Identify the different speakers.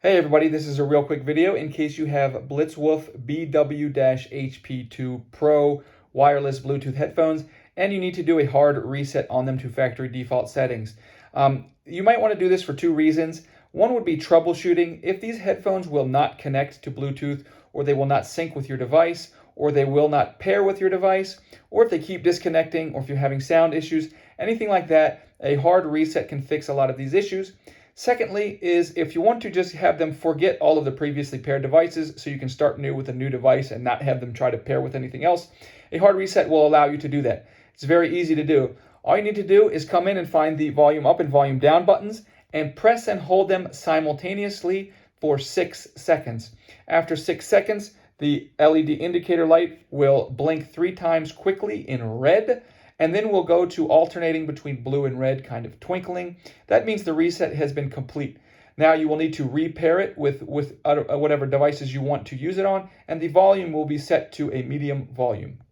Speaker 1: Hey everybody, this is a real quick video in case you have BlitzWolf BW-HP2 Pro wireless Bluetooth headphones and you need to do a hard reset on them to factory default settings. You might want to do this for two reasons. One would be troubleshooting. If these headphones will not connect to Bluetooth, or they will not sync with your device, or they will not pair with your device, or if they keep disconnecting, or if you're having sound issues, anything like that, a hard reset can fix a lot of these issues. Secondly, is if you want to just have them forget all of the previously paired devices so you can start new with a new device and not have them try to pair with anything else, a hard reset will allow you to do that. It's very easy to do. All you need to do is come in and find the volume up and volume down buttons and press and hold them simultaneously for 6 seconds. After 6 seconds, the LED indicator light will blink 3 times quickly in red, and then we'll go to alternating between blue and red, kind of twinkling. That means the reset has been complete. Now you will need to repair it with whatever devices you want to use it on, and the volume will be set to a medium volume.